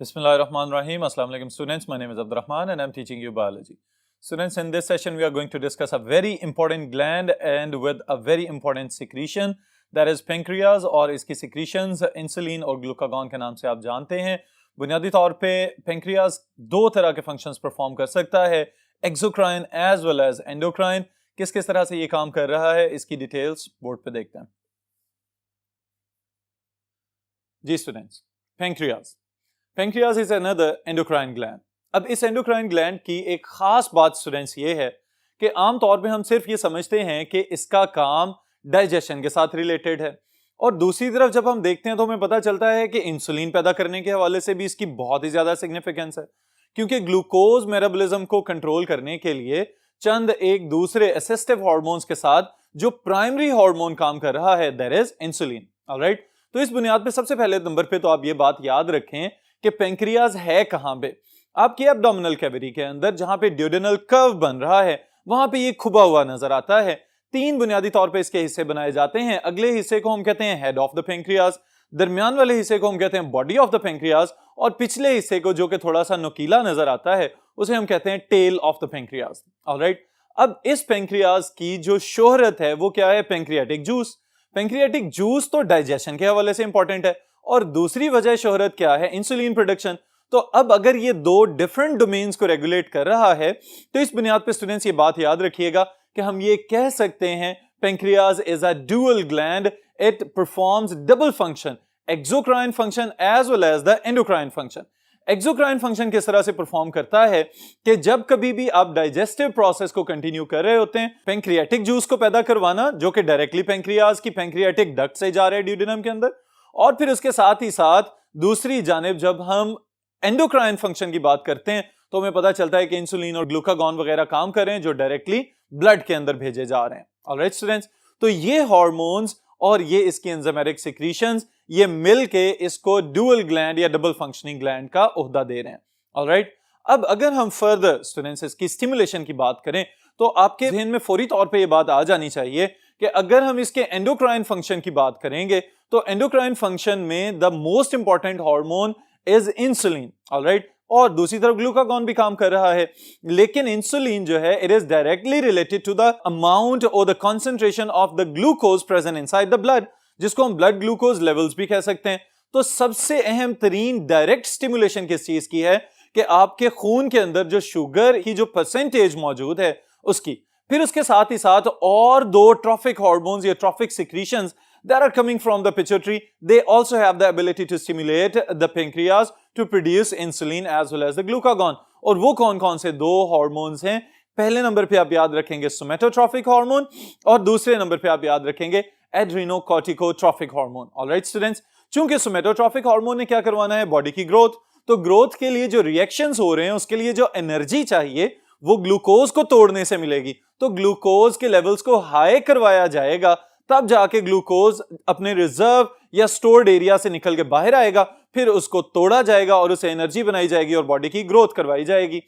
Bismillahirrahmanirrahim. Assalamu alaikum students. My name is Abdurrahman and I'm teaching you biology. Students, in this session we are going to discuss a very important gland and with a very important secretion, that is pancreas, और इसकी secretions insulin और glucagon के नाम से आप जानते हैं. बुनियादी तौर पे pancreas दो तरह के functions perform कर सकता है, exocrine as well as endocrine. किस किस तरह से ये काम कर रहा है इसकी डिटेल्स बोर्ड पे देखते हैं. जी students, pancreas is another endocrine gland. अब इस एंडोक्राइन ग्लैंड की एक खास बात स्टूडेंट्स ये है कि आमतौर पे हम सिर्फ ये समझते हैं कि इसका काम डाइजेशन के साथ रिलेटेड है, और दूसरी तरफ जब हम देखते हैं तो हमें पता चलता है कि इंसुलिन पैदा करने के हवाले से भी इसकी बहुत ही ज्यादा सिग्निफिकेंस है, क्योंकि ग्लूकोज मेटाबॉलिज्म को कंट्रोल करने के लिए चंद एक दूसरे असिस्टिव हार्मोन्स के साथ जो प्राइमरी हार्मोन काम कर रहा है, दैट इज इंसुलिन. ऑलराइट, तो इस बुनियाद पे सबसे पहले नंबर पे तो आप ये बात याद रखें कि पेंक्रियाज है कहां पे. आपके एब्डोमिनल कैविटी के अंदर जहां पे ड्यूडेनल कर्व बन रहा है वहां पे ये खुबा हुआ नजर आता है. तीन बुनियादी तौर पे इसके हिस्से बनाए जाते हैं. अगले हिस्से को हम कहते हैं हेड ऑफ द पेंक्रियाज, दरमियान वाले हिस्से को हम कहते हैं बॉडी ऑफ द पेंक्रियाज, और पिछले हिस्से को जो कि थोड़ा सा नुकीला नजर आता है उसे हम कहते हैं tail of the pancreas. Alright, अब इस पेंक्रियाज की जो शोहरत है वो क्या है? Pancreatic juice. पेंक्रियाटिक जूस तो डाइजेशन के हवाले से इंपॉर्टेंट है, और दूसरी वजह शोहरत क्या है? Insulin production. तो अब अगर ये दो डिफरेंट डोमेन्स को रेगुलेट कर रहा है तो इस बुनियाद पे स्टूडेंट्स ये बात याद रखिएगा कि हम ये कह सकते हैं pancreas is a dual gland. It performs double function, exocrine function as well as the endocrine function. Exocrine function किस तरह से परफॉर्म करता है कि जब कभी भी आप डाइजेस्टिव प्रोसेस को कंटिन्यू कर रहे होते हैं, पेंक्रियाटिक जूस को पैदा करवाना जो कि डायरेक्टली पेंक्रियाज की पेंक्रियाटिक डक्ट से जा रहा है ड्यूडेनम के अंदर, और फिर उसके साथ ही साथ दूसरी जानिब जब हम एंडोक्राइन फंक्शन की बात करते हैं तो हमें पता चलता है कि इंसुलिन और ग्लूकागॉन वगैरह काम कर रहे हैं जो डायरेक्टली ब्लड के अंदर भेजे जा रहे हैं. ऑलराइट स्टूडेंट्स, तो ये हार्मोन्स और ये इसकी एंजाइमेटिक सिक्रीशंस ये मिलके इसको ड्यूअल ग्लैंड या डबल फंक्शनिंग ग्लैंड का ओहदा दे रहे हैं. ऑलराइट, अब अगर हम फर्दर स्टूडेंट्स इसकी स्टिमुलेशन की बात करें तो आपके ज़हन में फौरी तौर पे ये बात आ जानी चाहिए कि अगर हम इसके एंडोक्राइन फंक्शन की बात करेंगे तो एंडोक्राइन फंक्शन में the most important hormone is insulin. Alright, और दूसरी तरफ ग्लूकागॉन भी काम कर रहा है, लेकिन इंसुलिन जो है it is directly related to the amount और the concentration of the glucose present inside the blood, जिसको हम ब्लड ग्लूकोज लेवल्स भी कह सकते हैं. तो सबसे अहम तरीन डायरेक्ट स्टिमुलेशन किस चीज की है कि आपके खून के अंदर जो शुगर की जो परसेंटेज मौजूद है उसकी. फिर उसके साथ ही साथ और दो ट्रॉफिक हार्मोन्स या trophic secretions that are coming from the pituitary, they also have the ability to stimulate the pancreas to produce insulin as well as the glucagon. और वो कौन कौन से दो हार्मोन्स हैं? पहले नंबर पे आप याद रखेंगे सोमेटोट्रॉफिक हार्मोन, और दूसरे नंबर पे आप याद रखेंगे एड्रेनोकॉर्टिकोट्रॉफिक हार्मोन. ऑलराइट स्टूडेंट्स, चूंकि सोमेटोट्रॉफिक हार्मोन ने क्या करवाना है? बॉडी की ग्रोथ. तो ग्रोथ के लिए जो रिएक्शंस हो रहे हैं उसके लिए जो एनर्जी चाहिए वो ग्लूकोज को तोड़ने से मिलेगी. तो ग्लूकोज के लेवल्स को हाई करवाया जाएगा, तब जाके ग्लूकोज अपने रिजर्व या स्टोर्ड एरिया से निकल के बाहर आएगा, फिर उसको तोड़ा जाएगा और उसे एनर्जी बनाई जाएगी और बॉडी की ग्रोथ करवाई जाएगी.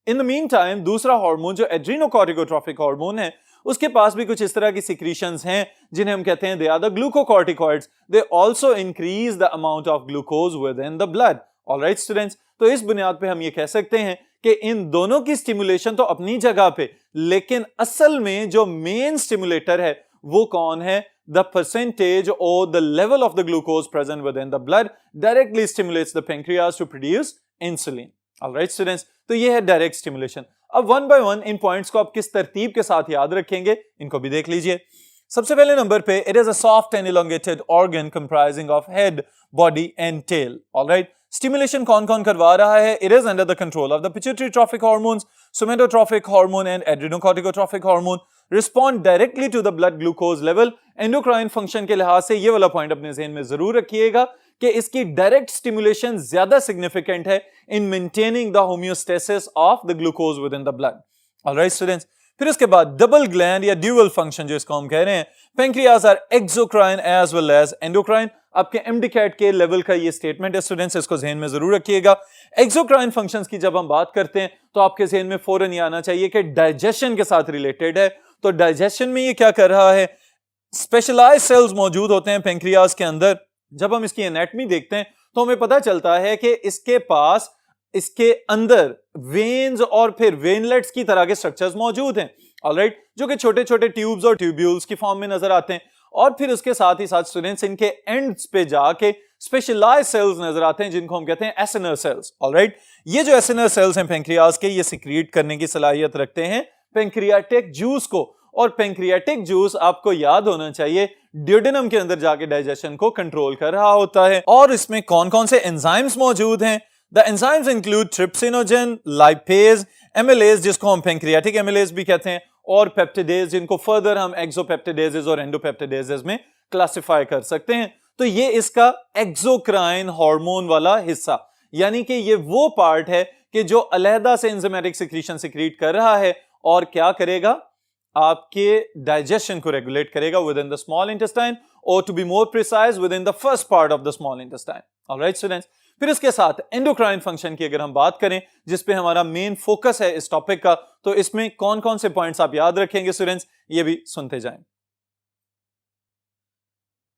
इन द मीन टाइम दूसरा हार्मोन जो एड्रेनोकॉर्टिकोट्रॉफिक हार्मोन है उसके पास भी कुछ इस तरह की सिक्रीशंस हैं जिन्हें हम कहते हैं they are the glucocorticoids. They also increase the amount of glucose with in the blood. Alright students, तो इस बुनियाद पे हम ये कह सकते हैं कि इन दोनों की स्टिमुलेशन तो अपनी जगह पे, लेकिन असल में जो मेन स्टिमुलेटर है वो कौन है? The percentage or the level of the glucose present within the blood directly stimulates the pancreas to produce insulin. Alright students, तो ये है direct stimulation. अब one by one in points को आप किस तरतीब के साथ याद रखेंगे इनको भी देख लीजिए. सबसे पहले नंबर पे it is a soft and elongated organ comprising of head, body and tail. Alright, stimulation कौन कौन करवा रहा है? It is under the control of the pituitary trophic hormones, somatotrophic hormone and adrenocorticotrophic hormone. Respond directly to the blood glucose level. Endocrine function के लिहाज से ये वाला पॉइंट अपने ज़हन में जरूर रखिएगा कि इसकी डायरेक्ट स्टिमुलेशन ज्यादा सिग्निफिकेंट है in maintaining the homeostasis of the glucose with in the blood. Alright students, फिर उसके बाद डबल ग्लैंड या ड्यूअल फंक्शन जो इसको हम कह रहे हैं, pancreas are exocrine as well as endocrine. आपके एमडीकैट के लेवल का ये स्टेटमेंट है स्टूडेंट्स, इसको ज़हन में जरूर रखिएगा. एक्सोक्राइन फंक्शंस की जब हम बात करते हैं तो आपके ज़हन में फौरन ये आना चाहिए कि डाइजेशन के साथ रिलेटेड है. तो डाइजेशन में ये क्या कर रहा है? स्पेशलाइज्ड सेल्स मौजूद होते हैं पेंक्रियाज के अंदर. जब हम इसकी एनाटॉमी देखते हैं तो हमें पता चलता है कि इसके पास इसके अंदर वेन्स और फिर वेनलेट्स की तरह के स्ट्रक्चर्स मौजूद हैं, ऑलराइट, जो कि छोटे छोटे ट्यूब्स और ट्यूब्यूल्स की फॉर्म में नजर आते हैं। और फिर उसके साथ ही साथ स्टूडेंट्स इनके एंड्स पे जाके स्पेशलाइज्ड सेल्स नजर आते हैं जिनको हम कहते हैं एसिनर सेल्स, ऑलराइट। ये जो एसिनर सेल्स हैं पेंक्रियाज के, ये सिक्रीट करने की सलाहियत रखते हैं पेंक्रियाटिक जूस को, और पेंक्रियाटिक जूस आपको याद होना चाहिए ड्यूडेनम के अंदर जाके डाइजेशन को कंट्रोल कर रहा होता है। और इसमें कौन कौन से एंजाइम्स मौजूद हैं? The enzymes include trypsinogen, lipase, amylase जिसको हम पेंक्रियाटिक एमिलेज भी कहते हैं, और पेप्टिडेज जिनको फर्दर हम एक्सोपेप्टिडेजेस और एंडोपेप्टिडेजेस में क्लासिफाई कर सकते हैं। तो ये इसका एक्सोक्राइन हार्मोन वाला हिस्सा, यानी कि ये वो पार्ट है कि जो अलहदा से एंजाइमेटिक सिक्रीशन सिक्रीट कर रहा है और क्या करेगा, आपके डाइजेशन को रेगुलेट करेगा with in the small intestine, और to be more precise with in the first part of the small intestine, alright students. फिर इसके साथ एंडोक्राइन फंक्शन की अगर हम बात करें, जिसपे हमारा मेन फोकस है इस टॉपिक का, तो इसमें कौन कौन से पॉइंट्स आप याद रखेंगे स्टूडेंट्स, ये भी सुनते जाएं।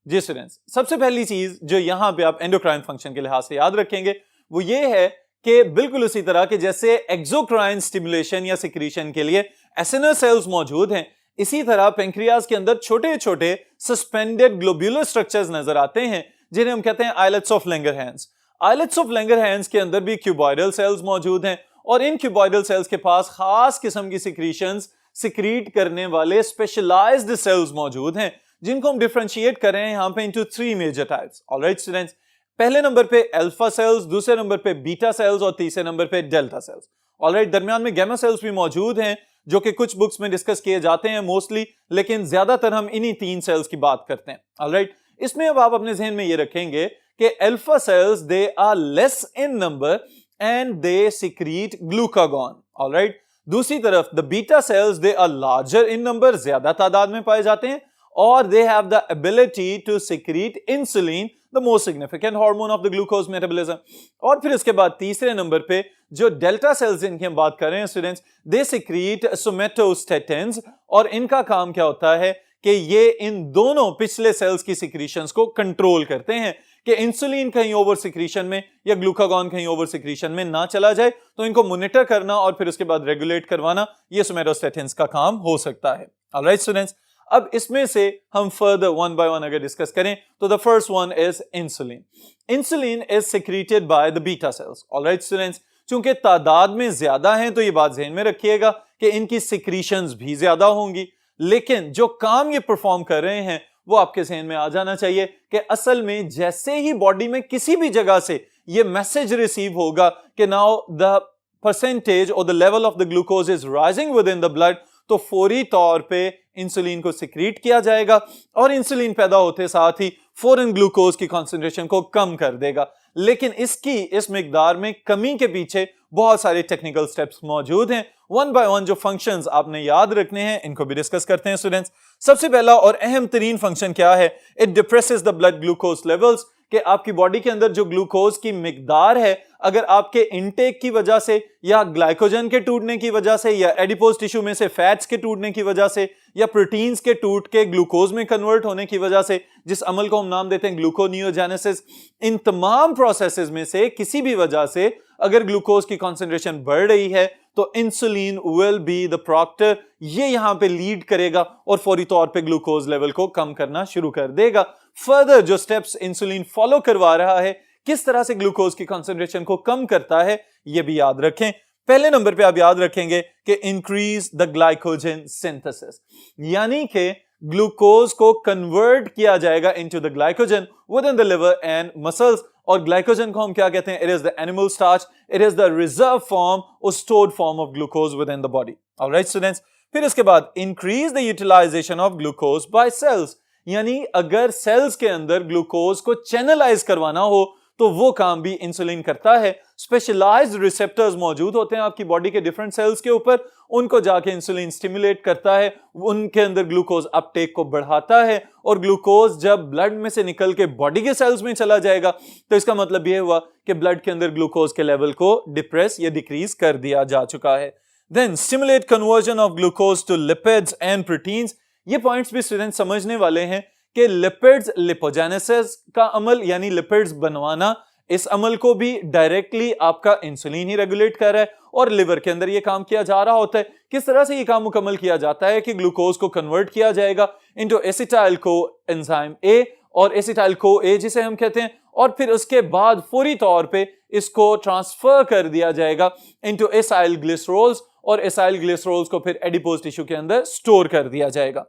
जी स्टूडेंट्स, सबसे पहली चीज जो यहां पे आप एंडोक्राइन फंक्शन के लिहाज से याद रखेंगे वो ये है कि बिल्कुल उसी तरह के जैसे एक्सोक्राइन स्टिमुलेशन या सिक्रीशन के लिए एसिनर सेल्स मौजूद हैं, इसी तरह पेंक्रियाज के अंदर छोटे छोटे सस्पेंडेड ग्लोब्यूलर स्ट्रक्चर्स नजर आते हैं जिन्हें हम कहते हैं islets of Langerhans. Islets of Langerhans के अंदर भी क्यूबॉइडल सेल्स मौजूद हैं, और इन क्यूबॉइडल सेल्स के पास खास किस्म की सिक्रीशंस सिक्रीट करने वाले स्पेशलाइज्ड सेल्स मौजूद हैं, जिनको हम डिफरेंशिएट कर रहे हैं यहां पे into 3 major types, alright students. पहले नंबर पे अल्फा सेल्स, दूसरे नंबर पे बीटा सेल्स और तीसरे नंबर पे डेल्टा सेल्स, ऑलराइट। दरमियान में गैमा सेल्स भी मौजूद हैं जो कि कुछ बुक्स में डिस्कस किए जाते हैं मोस्टली, लेकिन ज्यादातर हम इन्हीं 3 सेल्स की बात करते हैं, ऑलराइट। इसमें अब आप अपने जहन में ये रखेंगे कि alpha cells they are less in number and they secrete glucagon, alright. दूसरी तरफ the beta cells they are larger in number, ज्यादा तादाद में पाए जाते हैं, और they have the ability to secrete insulin, the most significant hormone of the glucose metabolism। और फिर इसके बाद तीसरे नंबर पे जो डेल्टा सेल्स जिनकी हम बात कर रहे हैं स्टूडेंट्स, they secrete somatostatins, और इनका काम क्या होता है कि ये इन दोनों पिछले सेल्स की सिक्रीशंस को कंट्रोल करते हैं कि इंसुलिन कहीं ओवर सिक्रीशन में या ग्लूकागॉन कहीं ओवर सिक्रीशन में ना चला जाए, तो इनको मॉनिटर करना और फिर उसके बाद रेगुलेट करवाना, ये सोमेटोस्टेटिन्स का काम हो सकता है, ऑलराइट स्टूडेंट्स। अब इसमें से हम फर्दर वन बाय वन अगर डिस्कस करें तो the first one is insulin. Insulin is secreted by the beta sales, alright students. चूंकि तादाद में ज्यादा हैं तो ये बात ध्यान में रखिएगा कि इनकी सिक्रीशंस भी ज्यादा होंगी, लेकिन जो काम ये परफॉर्म कर रहे हैं वो आपके जहन में आ जाना चाहिए कि असल में जैसे ही बॉडी में किसी भी जगह से ये मैसेज रिसीव होगा कि नाउ द परसेंटेज और the level of the glucose is rising with in the blood, तो फौरी तौर पे इंसुलिन को सिक्रीट किया जाएगा, और इंसुलिन पैदा होते साथ ही फौरन ग्लूकोज की कंसंट्रेशन को कम कर देगा। लेकिन इस मिकदार में कमी के पीछे बहुत सारे टेक्निकल स्टेप्स मौजूद हैं। वन बाय वन जो फंक्शंस आपने याद रखने हैं इनको भी डिस्कस करते हैं स्टूडेंट्स। सबसे पहला और अहम तरीन फंक्शन क्या है? It depresses the blood glucose levels, कि आपकी बॉडी के अंदर जो ग्लूकोज की मिकदार है, अगर आपके इनटेक की वजह से या ग्लाइकोजन के टूटने की वजह से या एडिपोज टिश्यू में से फैट्स के टूटने की वजह से या प्रोटीन्स के टूट के ग्लूकोज में कन्वर्ट होने की वजह से, जिस अमल को हम नाम देते हैं ग्लूकोनियोजेनेसिस, इन तमाम प्रोसेसेस में से किसी भी वजह से अगर ग्लूकोज की कंसंट्रेशन बढ़ रही है तो insulin will be the proctor, ये यहां पे लीड करेगा और फौरी तौर पे ग्लूकोज लेवल को कम करना शुरू कर देगा। फर्दर जो स्टेप्स इंसुलिन फॉलो करवा रहा है, किस तरह से ग्लूकोज की कंसंट्रेशन को कम करता है, ये भी याद रखें। पहले नंबर पे आप याद रखेंगे कि इंक्रीज द ग्लाइकोजन सिंथेसिस, यानी कि ग्लूकोज को कन्वर्ट किया जाएगा into the glycogen with in the liver and muscles. और ग्लाइकोजन को हम क्या कहते हैं? It is the animal starch, it is the reserve form और stored form of glucose with in the body, alright students. फिर इसके बाद increase the utilization of glucose by cells, यानी अगर सेल्स के अंदर ग्लूकोज को चैनलाइज करवाना हो तो वो काम भी इंसुलिन करता है। स्पेशलाइज्ड रिसेप्टर्स मौजूद होते हैं आपकी बॉडी के डिफरेंट सेल्स के ऊपर, उनको जाके इंसुलिन स्टिमुलेट करता है, उनके अंदर ग्लूकोज अपटेक को बढ़ाता है, और ग्लूकोज जब ब्लड में से निकल के बॉडी के सेल्स में चला जाएगा तो इसका मतलब यह हुआ कि ब्लड के अंदर ग्लूकोज के लेवल को डिप्रेस या डिक्रीज कर दिया जा चुका है। Then stimulate conversion of glucose to lipids and proteins. ये पॉइंट्स भी स्टूडेंट समझने वाले हैं कि लिपिड्स लिपोजेनेसिस का अमल यानी लिपिड्स बनवाना इस अमल को भी डायरेक्टली आपका इंसुलिन ही रेगुलेट कर रहा है और लिवर के अंदर ये काम किया जा रहा होता है। किस तरह से ये काम मुकम्मल किया जाता है कि ग्लूकोज को कन्वर्ट किया जाएगा into acetyl co enzyme A और एसिटाइल को ए जिसे हम कहते हैं, और फिर उसके बाद फौरी तौर पे इसको ट्रांसफर कर दिया जाएगा इनटू एसाइल ग्लिसरोल्स और एसाइल ग्लिसरोल्स को फिर एडिपोज टिश्यू के अंदर स्टोर कर दिया जाएगा।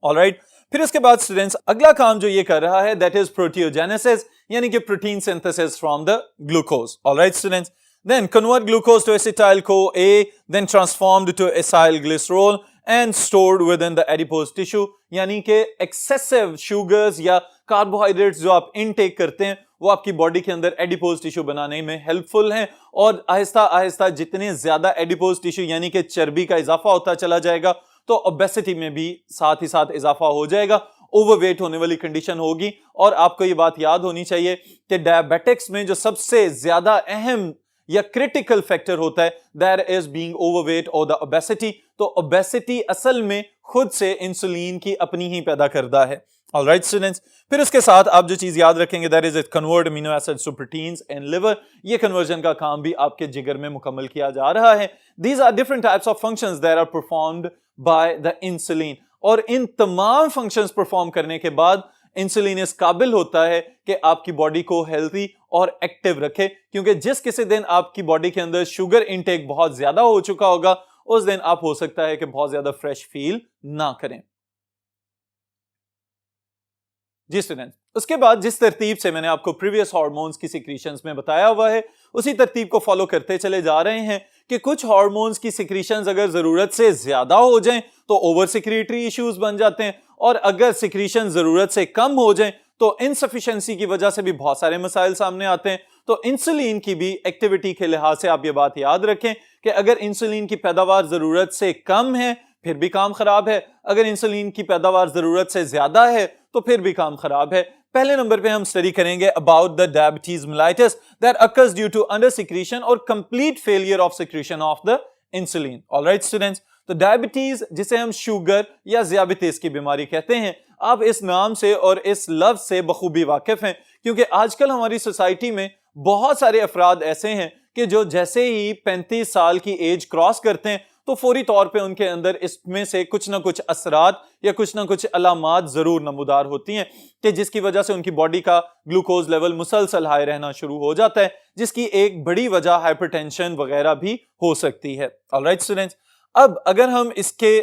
ऑलराइट, फिर उसके बाद स्टूडेंट्स अगला काम जो ये कर रहा है दैट इज प्रोटियोजेनेसिस, यानी कि protein synthesis from the glucose. Alright students, then convert glucose to acetyl CoA, then transformed to acyl glycerol and stored within the adipose tissue, यानी कि excessive sugars या carbohydrates जो आप intake करते हैं वो आपकी बॉडी के अंदर एडिपोज टिश्यू बनाने में हेल्पफुल हैं, और आहिस्ता आहिस्ता जितने ज्यादा एडिपोज टिश्यू यानी कि चर्बी का इजाफा होता चला जाएगा तो ओबेसिटी में भी साथ ही साथ इजाफा हो जाएगा, ओवरवेट होने वाली कंडीशन होगी। और आपको ये बात याद होनी चाहिए कि डायबिटिक्स में जो सबसे ज्यादा अहम या क्रिटिकल फैक्टर होता है दैट इज बीइंग ओवरवेट और द ओबेसिटी। तो ओबेसिटी असल में खुद से इंसुलिन की अपनी ही पैदा करता है। ऑलराइट स्टूडेंट्स, फिर उसके साथ आप जो चीज याद रखेंगे that is it convert amino acids to proteins in liver. ये कन्वर्जन का काम भी आपके जिगर में मुकम्मल किया जा रहा है। These are different types of functions that are performed by the insulin, और इन तमाम फंक्शंस परफॉर्म करने के बाद इंसुलिन इस काबिल होता है कि आपकी बॉडी को हेल्थी और एक्टिव रखे, क्योंकि जिस किसी दिन आपकी बॉडी के अंदर शुगर इनटेक बहुत ज्यादा हो चुका होगा उस दिन आप हो सकता है कि बहुत ज्यादा फ्रेश फील ना करें। जी स्टूडेंट, उसके बाद जिस तरतीब से मैंने आपको प्रीवियस हार्मोन्स की सिक्रीशंस में बताया हुआ है उसी तरतीब को फॉलो करते चले जा रहे हैं कि कुछ हार्मोन्स की सिक्रीशंस अगर जरूरत से ज्यादा हो जाएं तो ओवर सिक्रीटरी इश्यूज बन जाते हैं, और अगर सिक्रीशन जरूरत से कम हो जाएं तो इनसफिशिएंसी की वजह से भी बहुत सारे मसाइल सामने आते हैं। तो इंसुलिन की भी एक्टिविटी के लिहाज से आप ये बात याद रखें कि अगर इंसुलिन की पैदावार जरूरत से कम है फिर भी काम खराब है, अगर इंसुलिन की पैदावार जरूरत से ज्यादा है तो फिर भी काम खराब है। पहले नंबर पे हम स्टडी करेंगे about the diabetes mellitus that occurs due to under secretion और complete failure of secretion of the insulin. Alright students, तो डायबिटीज जिसे हम शुगर या ज़ियाबितिस की बीमारी कहते हैं, आप इस नाम से और इस लफ्ज से बखूबी वाकिफ हैं, क्योंकि आजकल हमारी सोसाइटी में बहुत सारे अफराद ऐसे हैं कि जो जैसे ही 35 साल की एज क्रॉस करते हैं तो फौरी तौर पे उनके अंदर इसमें से कुछ ना कुछ असरात या कुछ ना कुछ अलामात जरूर नमूदार होती हैं कि जिसकी वजह से उनकी बॉडी का ग्लूकोज लेवल मुसलसल हाई रहना शुरू हो जाता है, जिसकी एक बड़ी वजह हाइपरटेंशन वगैरह भी हो सकती है। ऑलराइट स्टूडेंट्स, अब अगर हम इसके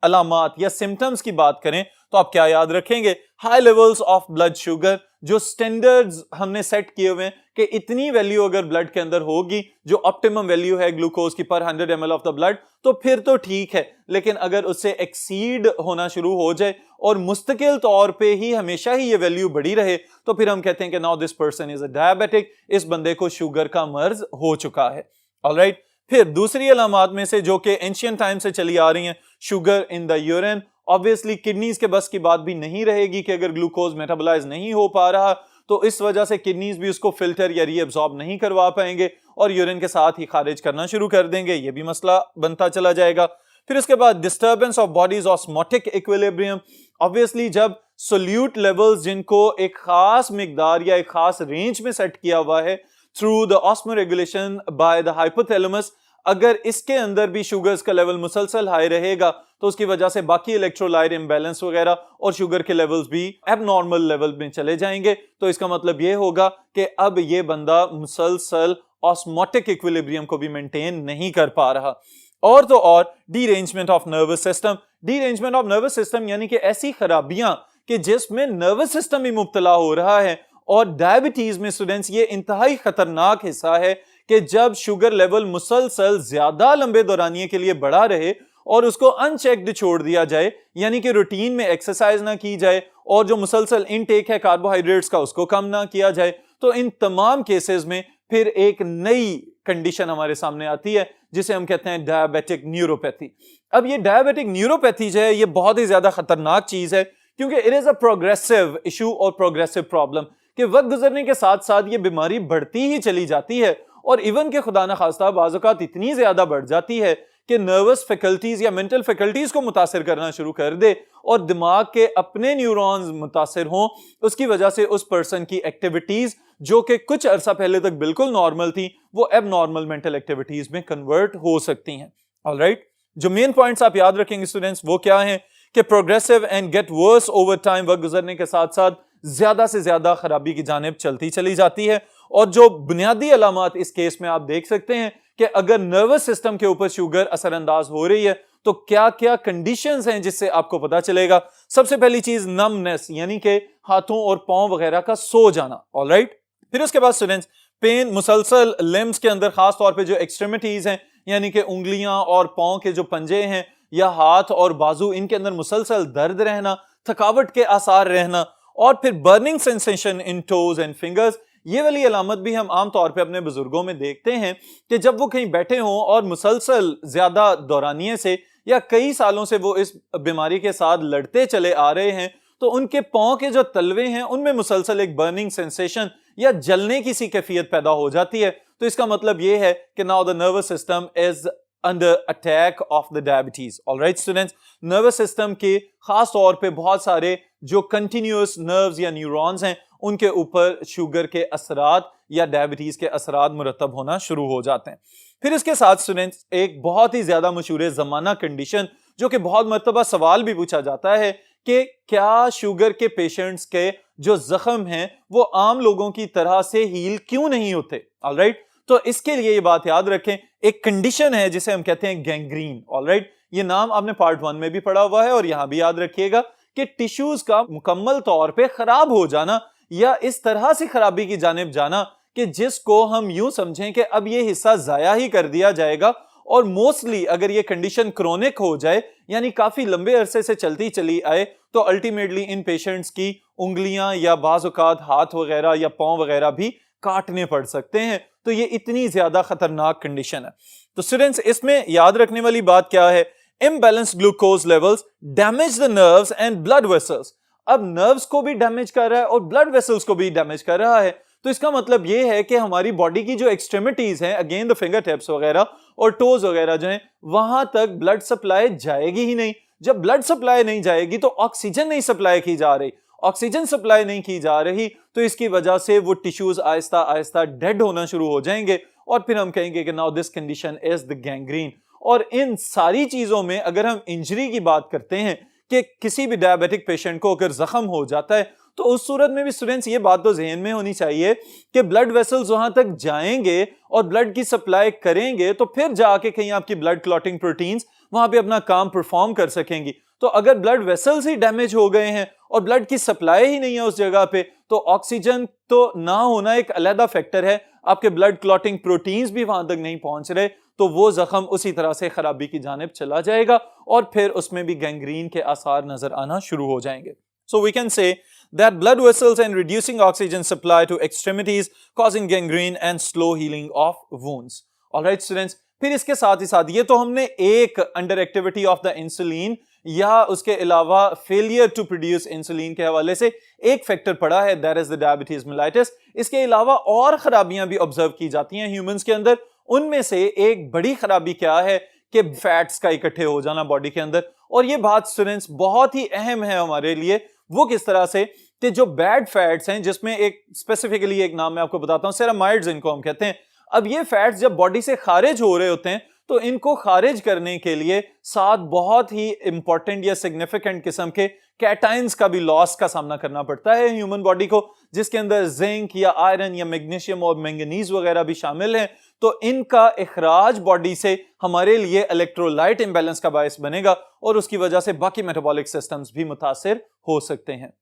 अलामात या सिम्टम्स की बात करें तो आप क्या याद रखेंगे? High levels of blood sugar, जो स्टैंडर्ड्स हमने सेट किए हुए हैं कि इतनी वैल्यू अगर ब्लड के अंदर होगी जो ऑप्टिमम वैल्यू है ग्लूकोज की पर 100 ml ऑफ द ब्लड तो फिर तो ठीक है, लेकिन अगर उससे एक्सीड होना शुरू हो जाए और मुस्तकिल तौर पे ही हमेशा ही ये वैल्यू बढ़ी रहे तो फिर हम कहते हैं कि now this person is a diabetic, इस बंदे को शुगर का मर्ज हो चुका है। ऑलराइट, फिर दूसरी अलामात में से जो कि एंशियंट टाइम से चली आ रही हैं, sugar in the urine. Obviously kidneys के बस की बात भी नहीं रहेगी कि अगर ग्लूकोज मेटाबोलाइज नहीं हो पा रहा तो इस वजह से किडनीज भी उसको फिल्टर या रीअब्सॉर्ब नहीं करवा पाएंगे और यूरिन के साथ ही खारिज करना शुरू कर देंगे, ये भी मसला बनता चला जाएगा। फिर उसके बाद disturbance of bodies osmotic equilibrium. Obviously जब सोल्यूट लेवल्स जिनको एक खास मिकदार या एक खास रेंज में सेट किया हुआ है through the osmoregulation by the hypothalamus, अगर इसके अंदर भी शुगर्स का लेवल मुसलसल हाई रहेगा तो उसकी वजह से बाकी इलेक्ट्रोलाइट इम्बैलेंस वगैरह और शुगर के लेवल्स भी एबनॉर्मल लेवल में चले जाएंगे। तो इसका मतलब ये होगा कि अब ये बंदा मुसलसल ऑस्मोटिक इक्विलिब्रियम को भी मेंटेन नहीं कर पा रहा। और तो और derangement of nervous system. Derangement of nervous system यानी कि ऐसी खराबियां कि जिसमें नर्वस सिस्टम ही मुब्तला हो रहा है। और डायबिटीज में स्टूडेंट्स ये इंतहाई खतरनाक हिस्सा है कि जब शुगर लेवल मुसलसल ज्यादा लंबे दौरानिये के लिए बढ़ा रहे और उसको अनचेक्ड छोड़ दिया जाए, यानी कि रूटीन में एक्सरसाइज ना की जाए और जो मुसलसल इनटेक है कार्बोहाइड्रेट्स का उसको कम ना किया जाए, तो इन तमाम केसेस में फिर एक नई कंडीशन हमारे सामने आती है जिसे हम कहते हैं डायबिटिक न्यूरोपैथी। अब ये डायबिटिक न्यूरोपैथी जो है ये बहुत ही ज्यादा खतरनाक चीज है, क्योंकि it is a progressive issue और प्रोग्रेसिव प्रॉब्लम कि वक्त गुजरने के साथ साथ ये बीमारी बढ़ती ही चली जाती है और इवन के खुदा न खास्ता बाज़ औक़ात इतनी ज्यादा बढ़ जाती है कि नर्वस फैकल्टीज या मेंटल फैकल्टीज को मुतासिर करना शुरू कर दे और दिमाग के अपने न्यूरॉन्स मुतासिर हों, उसकी वजह से उस पर्सन की एक्टिविटीज जो कि कुछ अरसा पहले तक बिल्कुल नॉर्मल थी, वो एब नॉर्मल मेंटल एक्टिविटीज में कन्वर्ट हो सकती हैं। ऑलराइट, जो मेन पॉइंट्स आप याद रखेंगे स्टूडेंट्स वो क्या हैं कि progressive and get worse over time, वक्त गुजरने के साथ साथ ज्यादा से ज्यादा खराबी की जानिब चलती चली जाती है। और जो बुनियादी अलामात इस केस में आप देख सकते हैं कि अगर नर्वस सिस्टम के ऊपर शुगर असरअंदाज हो रही है तो क्या क्या कंडीशंस हैं जिससे आपको पता चलेगा। सबसे पहली चीज नमनेस, यानी कि हाथों और पांव वगैरह का सो जाना। ऑलराइट, फिर उसके बाद स्टूडेंट्स पेन, मुसलसल लिम्स के अंदर खास तौर पे जो एक्सट्रीमिटीज हैं यानी कि उंगलियां और पांव के जो पंजे हैं या हाथ और बाजू, इनके अंदर मुसलसल दर्द रहना, थकावट के आसार रहना, और फिर burning sensation in toes and fingers. ये वाली अलामत भी हम आम तौर पे अपने बुजुर्गों में देखते हैं कि जब वो कहीं बैठे हों और मुसलसल ज्यादा दौरानिये से या कई सालों से वो इस बीमारी के साथ लड़ते चले आ रहे हैं तो उनके पांव के जो तलवे हैं उनमें मुसलसल एक बर्निंग सेंसेशन या जलने की सी कैफियत पैदा हो जाती है। तो इसका मतलब ये है कि now the nervous system is under attack of the diabetes. Alright students, nervous system के खास तौर पे बहुत सारे जो कंटिन्यूअस नर्व्स या न्यूरॉन्स हैं उनके ऊपर शुगर के असरात या डायबिटीज के असरात मुरतब होना शुरू हो जाते हैं। फिर इसके साथ स्टूडेंट्स एक बहुत ही ज्यादा मशहूर जमाना कंडीशन जो कि बहुत मरतबा सवाल भी पूछा जाता है कि क्या शुगर के पेशेंट्स के जो जख्म हैं वो आम लोगों की तरह से हील क्यों नहीं होते। ऑलराइट, तो इसके लिए ये बात याद रखें, एक कंडीशन है जिसे हम कहते हैं गैंग्रीन। ऑलराइट, ये नाम आपने पार्ट 1 में भी पढ़ा हुआ है और यहां भी याद रखिएगा कि टिश्यूज का मुकम्मल तौर पे खराब हो जाना या इस तरह से खराबी की जानिब जाना कि जिसको हम यूं समझें कि अब ये हिस्सा जाया ही कर दिया जाएगा। और मोस्टली अगर ये कंडीशन क्रोनिक हो जाए यानी काफी लंबे अरसे से चलती चली आए तो अल्टीमेटली इन पेशेंट्स की उंगलियां या बाज़ औक़ात हाथ वगैरह या पांव वगैरह भी काटने पड़ सकते हैं। तो ये इतनी ज्यादा खतरनाक कंडीशन है। तो स्टूडेंट्स इसमें याद रखने वाली बात क्या है, imbalanced glucose levels damage the nerves and blood vessels. अब नर्व्स को भी डैमेज कर रहा है और ब्लड वेसल्स को भी डैमेज कर रहा है। तो इसका मतलब यह है कि हमारी बॉडी की जो एक्सट्रीमिटीज हैं, अगेन द फिंगर टिप्स वगैरह और टोज वगैरह जो हैं, वहां तक ब्लड सप्लाई जाएगी ही नहीं। जब ब्लड सप्लाई नहीं जाएगी तो ऑक्सीजन नहीं सप्लाई की जा रही, ऑक्सीजन सप्लाई नहीं की जा रही तो इसकी वजह से वो टिश्यूज आहिस्ता आहिस्ता डेड होना शुरू हो जाएंगे और फिर हम कहेंगे कि now this condition is the gangrene. और इन सारी चीजों में अगर हम इंजरी की बात करते हैं कि किसी भी डायबिटिक पेशेंट को अगर जख्म हो जाता है तो उस सूरत में भी स्टूडेंट्स ये बात तो जहन में होनी चाहिए कि ब्लड वेसल्स वहां तक जाएंगे और ब्लड की सप्लाई करेंगे तो फिर जाके कहीं आपकी ब्लड क्लॉटिंग प्रोटीन्स वहां पे अपना काम परफॉर्म कर सकेंगी। तो अगर ब्लड वेसल्स ही डैमेज हो गए हैं और ब्लड की सप्लाई ही नहीं है उस जगह पे तो ऑक्सीजन तो ना होना एक अलग फैक्टर है, आपके ब्लड क्लॉटिंग प्रोटीन्स भी वहां तक नहीं पहुंच रहे तो वो जख्म उसी तरह से खराबी की जानिब चला जाएगा और फिर उसमें भी गैंग्रीन के आसार नजर आना शुरू हो जाएंगे। So we can say that blood vessels and reducing oxygen supply to extremities causing gangrene and slow healing of wounds. Alright students, फिर इसके साथ ही साथ ये तो हमने एक under activity of the insulin या उसके अलावा फेलियर टू प्रोड्यूस इंसुलिन के हवाले से एक फैक्टर पड़ा है, that is the diabetes mellitus. इसके अलावा और खराबियां भी ऑब्जर्व की जाती हैं ह्यूमंस के अंदर। उनमें से एक बड़ी खराबी क्या है कि फैट्स का इकट्ठे हो जाना बॉडी के अंदर। और ये बात स्टूडेंट्स बहुत ही अहम है हमारे लिए। वो किस तरह से कि जो बैड फैट्स हैं जिसमें एक स्पेसिफिकली एक नाम मैं आपको बताता हूं, सेरामाइड्स इनको हम कहते हैं। अब ये फैट्स जब बॉडी से खारिज हो रहे होते हैं तो इनको खारिज करने के लिए साथ बहुत ही इंपॉर्टेंट या सिग्निफिकेंट किस्म के कैटाइंस का भी लॉस का सामना करना पड़ता है ह्यूमन बॉडी को, जिसके अंदर जिंक या आयरन या मैग्नीशियम और मैंगनीज वगैरह भी शामिल हैं। तो इनका इखराज बॉडी से हमारे लिए इलेक्ट्रोलाइट इंबैलेंस का बायस बनेगा और उसकी वजह से बाकी मेटाबॉलिक सिस्टम्स भी मुतासिर हो सकते हैं।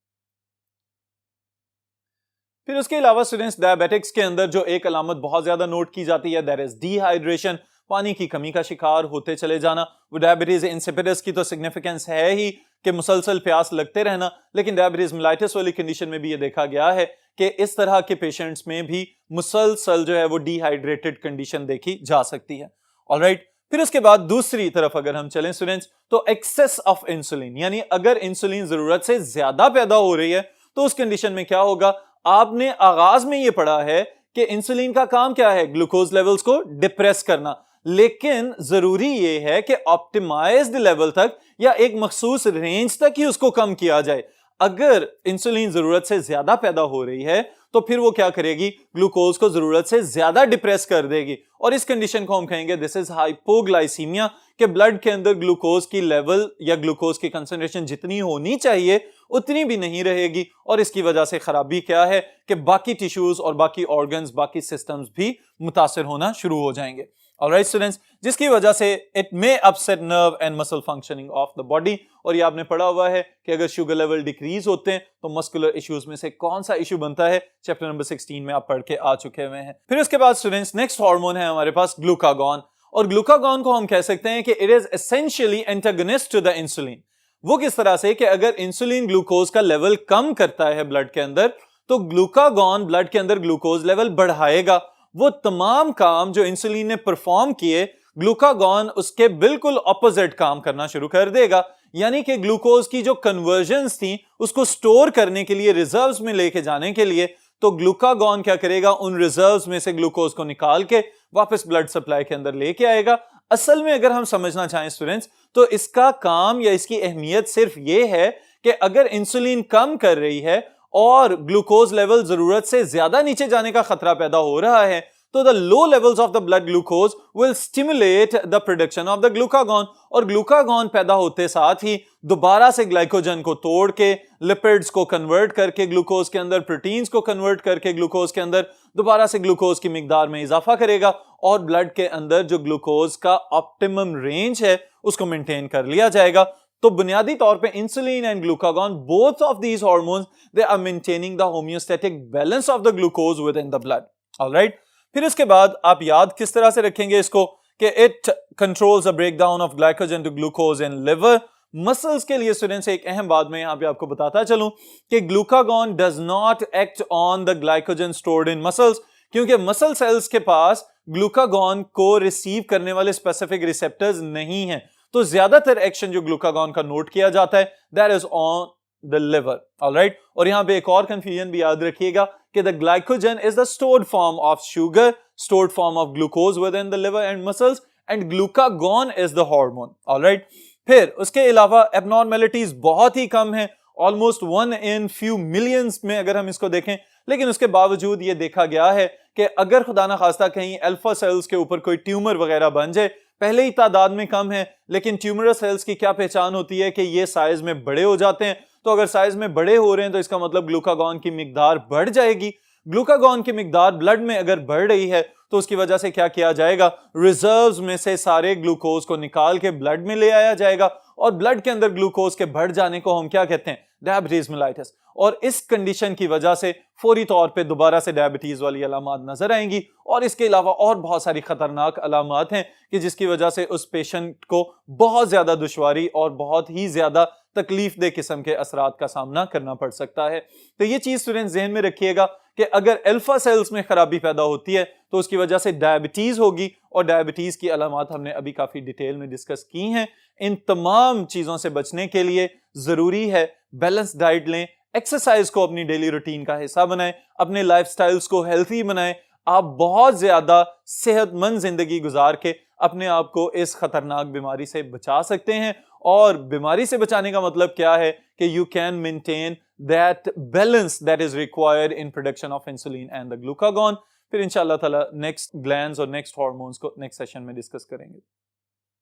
फिर उसके अलावा स्टूडेंट्स डायबिटिक्स के अंदर जो एक अलामत बहुत ज्यादा नोट की जाती है दैट इज डिहाइड्रेशन, पानी की कमी का शिकार होते चले जाना। वो डायबिटीज इंसिपिडस की तो सिग्निफिकेंस है ही कि मुसलसल प्यास लगते रहना, लेकिन डायबिटीज मेलाइटिस वाली कंडीशन में भी ये देखा गया है कि इस तरह के पेशेंट्स में भी मुसलसल जो है वो डिहाइड्रेटेड कंडीशन देखी जा सकती है। ऑलराइट, फिर उसके बाद दूसरी तरफ अगर हम चलें स्टूडेंट्स तो एक्सेस ऑफ इंसुलिन, यानी अगर इंसुलिन जरूरत से ज्यादा पैदा हो रही है तो उस कंडीशन में क्या होगा। आपने आगाज में ये पढ़ा है कि इंसुलिन का काम क्या है, ग्लूकोज लेवल्स को डिप्रेस करना, लेकिन जरूरी यह है कि ऑप्टिमाइज्ड लेवल तक या एक मखसूस रेंज तक ही उसको कम किया जाए। अगर इंसुलिन जरूरत से ज्यादा पैदा हो रही है तो फिर वो क्या करेगी, ग्लूकोज को जरूरत से ज्यादा डिप्रेस कर देगी और इस कंडीशन को हम कहेंगे दिस इज हाइपोग्लाइसीमिया, कि ब्लड के अंदर ग्लूकोज की लेवल या ग्लूकोज की कंसंट्रेशन जितनी होनी चाहिए उतनी भी नहीं रहेगी और इसकी वजह से खराबी क्या है कि बाकी टिश्यूज और बाकी ऑर्गन्स, बाकी सिस्टम्स भी मुतासर होना शुरू हो जाएंगे। ऑलराइट स्टूडेंट्स, जिसकी वजह से it may upset nerve and muscle functioning of the body. और ये आपने पढ़ा हुआ है कि अगर शुगर लेवल डिक्रीज होते हैं तो मस्कुलर इश्यूज में से कौन सा इशू बनता है, चैप्टर नंबर 16 में आप पढ़ के आ चुके हुए हैं। फिर उसके बाद स्टूडेंट्स नेक्स्ट हार्मोन है हमारे पास ग्लूकागॉन, और ग्लूकागॉन को हम कह सकते हैं कि it is essentially antagonist to the insulin. वो किस तरह से कि अगर इंसुलिन ग्लूकोज का लेवल कम करता है ब्लड के अंदर, तो ग्लूकागॉन ब्लड के अंदर ग्लूकोज लेवल बढ़ाएगा। वो तमाम काम जो इंसुलिन ने परफॉर्म किए, ग्लूकागॉन उसके बिल्कुल ऑपोजिट काम करना शुरू कर देगा। यानी कि ग्लूकोज की जो कन्वर्जन्स थी उसको स्टोर करने के लिए, रिजर्व्स में लेके जाने के लिए, तो ग्लूकागॉन क्या करेगा, उन रिजर्व्स में से ग्लूकोज को निकाल के वापस ब्लड सप्लाई के अंदर लेके आएगा। असल में अगर हम समझना चाहें स्टूडेंट्स, तो इसका काम या इसकी अहमियत सिर्फ ये है कि अगर इंसुलिन कम कर रही है और ग्लूकोज लेवल जरूरत से ज्यादा नीचे जाने का खतरा पैदा हो रहा है, तो the low levels of the blood glucose will stimulate the production of the glucagon, और ग्लूकागॉन पैदा होते साथ ही दोबारा से ग्लाइकोजन को तोड़ के लिपिड्स को कन्वर्ट करके ग्लूकोज के अंदर, प्रोटीन्स को कन्वर्ट करके ग्लूकोज के अंदर दोबारा से ग्लूकोज की मिकदार में इजाफा करेगा और ब्लड के अंदर जो ग्लूकोज का ऑप्टिमम रेंज है उसको मेंटेन कर लिया जाएगा। तो बुनियादी तौर पे insulin and glucagon, both of these hormones, they are maintaining the homeostatic balance of the glucose with in the blood. Alright, फिर इसके बाद आप याद किस तरह से रखेंगे इसको कि it controls the breakdown of glycogen to glucose in liver. Muscles के लिए स्टूडेंट्स एक अहम बात मैं यहां पे आपको बताता चलूं कि glucagon does not act on the glycogen stored in muscles, क्योंकि मसल सेल्स के पास ग्लूकागॉन को रिसीव करने वाले स्पेसिफिक रिसेप्टर्स नहीं है। तो ज्यादातर एक्शन जो ग्लूकागॉन का नोट किया जाता है that is on the liver. Alright, और यहां पे एक और कंफ्यूजन भी याद रखिएगा कि the glycogen is the stored form of sugar, stored form of glucose with in the liver and muscles, and glucagon is the hormone. Alright, फिर उसके अलावा एबनॉर्मेलिटीज बहुत ही कम है, ऑलमोस्ट 1 in few millions में अगर हम इसको देखें, लेकिन उसके बावजूद ये देखा गया है कि अगर खुदा ना खास्ता कहीं अल्फा सेल्स के ऊपर कोई ट्यूमर वगैरह बन जाए, पहले ही तादाद में कम है, लेकिन ट्यूमरस सेल्स की क्या पहचान होती है कि ये साइज में बड़े हो जाते हैं। तो अगर साइज में बड़े हो रहे हैं तो इसका मतलब ग्लूकागॉन की मिकदार बढ़ जाएगी। ग्लूकागॉन की मिकदार ब्लड में अगर बढ़ रही है तो उसकी वजह से क्या किया जाएगा, रिजर्व्स में से सारे ग्लूकोज को निकाल के ब्लड में ले आया जाएगा, और ब्लड के अंदर ग्लूकोज के बढ़ जाने को हम क्या कहते हैं, डायबिटीज मेलाइटिस। और इस कंडीशन की वजह से फौरी तौर पे दोबारा से डायबिटीज वाली अलामात नजर आएंगी, और इसके अलावा और बहुत सारी खतरनाक अलामात हैं कि जिसकी वजह से उस पेशेंट को बहुत ज्यादा दुश्वारी और बहुत ही ज्यादा तकलीफ दे किस्म के असरात का सामना करना पड़ सकता है। तो ये चीज स्टूडेंट्स ज़हन में रखिएगा कि अगर अल्फा सेल्स में खराबी पैदा होती है तो उसकी वजह से डायबिटीज होगी, और डायबिटीज की अलामात हमने अभी काफी डिटेल में डिस्कस की हैं। इन तमाम चीजों से बचने के लिए जरूरी है बैलेंस डाइट लें, एक्सरसाइज को अपनी डेली रूटीन का हिस्सा बनाएं, अपने लाइफस्टाइल्स को हेल्थी बनाएं। आप बहुत ज्यादा सेहतमंद जिंदगी गुजार के अपने आप को इस खतरनाक बीमारी से बचा सकते हैं। और बीमारी से बचाने का मतलब क्या है कि you can maintain that balance that is required in production of insulin and the glucagon. फिर इंशाअल्लाह ताला नेक्स्ट ग्लैंड्स और नेक्स्ट हार्मोन्स को नेक्स्ट सेशन में डिस्कस करेंगे।